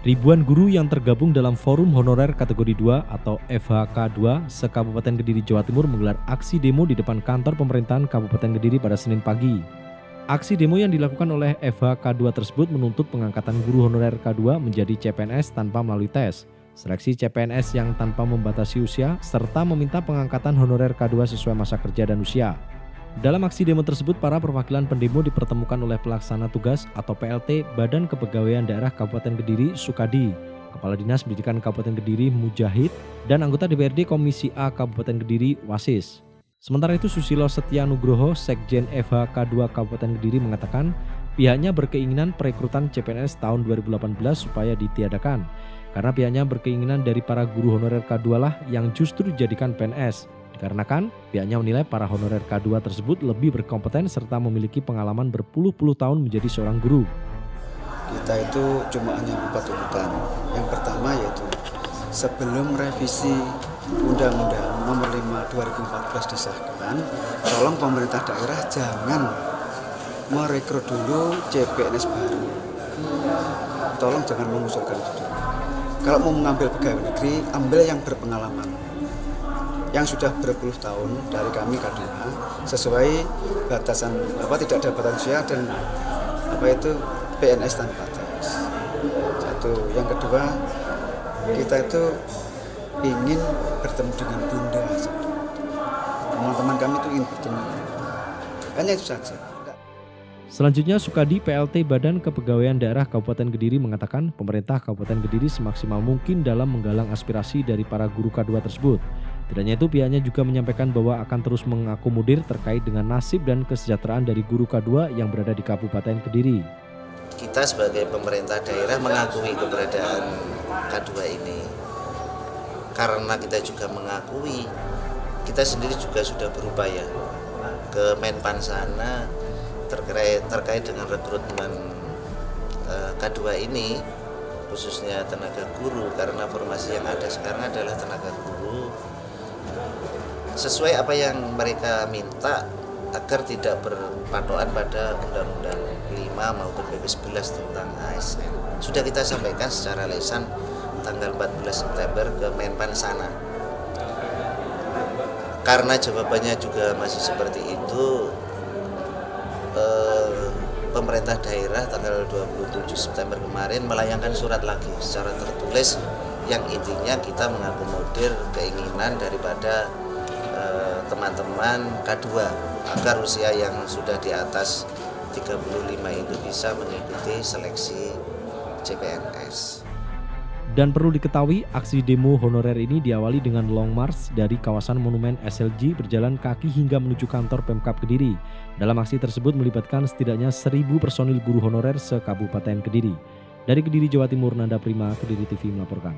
Ribuan guru yang tergabung dalam Forum Honorer Kategori 2 atau FHK2 se-Kabupaten Kediri, Jawa Timur menggelar aksi demo di depan kantor pemerintahan Kabupaten Kediri pada Senin pagi. Aksi demo yang dilakukan oleh FHK2 tersebut menuntut pengangkatan guru honorer K2 menjadi CPNS tanpa melalui tes, seleksi CPNS yang tanpa membatasi usia, serta meminta pengangkatan honorer K2 sesuai masa kerja dan usia. Dalam aksi demo tersebut, para perwakilan pendemo dipertemukan oleh pelaksana tugas atau PLT Badan Kepegawaian Daerah Kabupaten Kediri Sukadi, Kepala Dinas Pendidikan Kabupaten Kediri Mujahid, dan anggota DPRD Komisi A Kabupaten Kediri Wasis. Sementara itu Susilo Setia Nugroho, Sekjen FHK2 Kabupaten Kediri mengatakan pihaknya berkeinginan perekrutan CPNS tahun 2018 supaya ditiadakan, karena pihaknya berkeinginan dari para guru honorer K2 lah yang justru dijadikan PNS. Dikarenakan pihaknya menilai para honorer K2 tersebut lebih berkompeten serta memiliki pengalaman berpuluh-puluh tahun menjadi seorang guru. Kita itu cuma hanya 4 tuntutan. Yang pertama yaitu sebelum revisi Undang-Undang Nomor 5 2014 disahkan, tolong pemerintah daerah jangan merekrut dulu CPNS baru. Tolong jangan mengusulkan itu dulu. Kalau mau mengambil pegawai negeri, ambil yang berpengalaman, yang sudah berpuluh tahun dari kami K2 sesuai batasan tidak ada batasan usia dan PNS tanpa tes. Satu, yang kedua kita itu ingin bertemu dengan Bunda. Teman-teman kami itu ingin bertemu. Hanya itu saja. Selanjutnya Sukadi PLT Badan Kepegawaian Daerah Kabupaten Kediri mengatakan pemerintah Kabupaten Kediri semaksimal mungkin dalam menggalang aspirasi dari para guru K2 tersebut. Tidak hanya itu, pihaknya juga menyampaikan bahwa akan terus mengakomodir terkait dengan nasib dan kesejahteraan dari guru K2 yang berada di Kabupaten Kediri. Kita sebagai pemerintah daerah mengakui keberadaan K2 ini. Karena kita juga mengakui, kita sendiri juga sudah berupaya ke Menpan sana terkait dengan rekrutmen K2 ini, khususnya tenaga guru, karena formasi yang ada sekarang adalah tenaga guru. Sesuai apa yang mereka minta agar tidak berpatokan pada Undang-Undang 5 maupun PP 11 tentang ASN. Sudah kita sampaikan secara lisan tanggal 14 September ke Menpan sana. Karena jawabannya juga masih seperti itu, pemerintah daerah tanggal 27 September kemarin melayangkan surat lagi secara tertulis yang intinya kita mengakomodir keinginan daripada teman-teman K2 agar usia yang sudah di atas 35 itu bisa mengikuti seleksi CPNS. Dan perlu diketahui, aksi demo honorer ini diawali dengan long march dari kawasan Monumen SLJ berjalan kaki hingga menuju kantor Pemkab Kediri. Dalam aksi tersebut melibatkan setidaknya 1.000 personil guru honorer se-Kabupaten Kediri. Dari Kediri, Jawa Timur, Nanda Prima, Kediri TV melaporkan.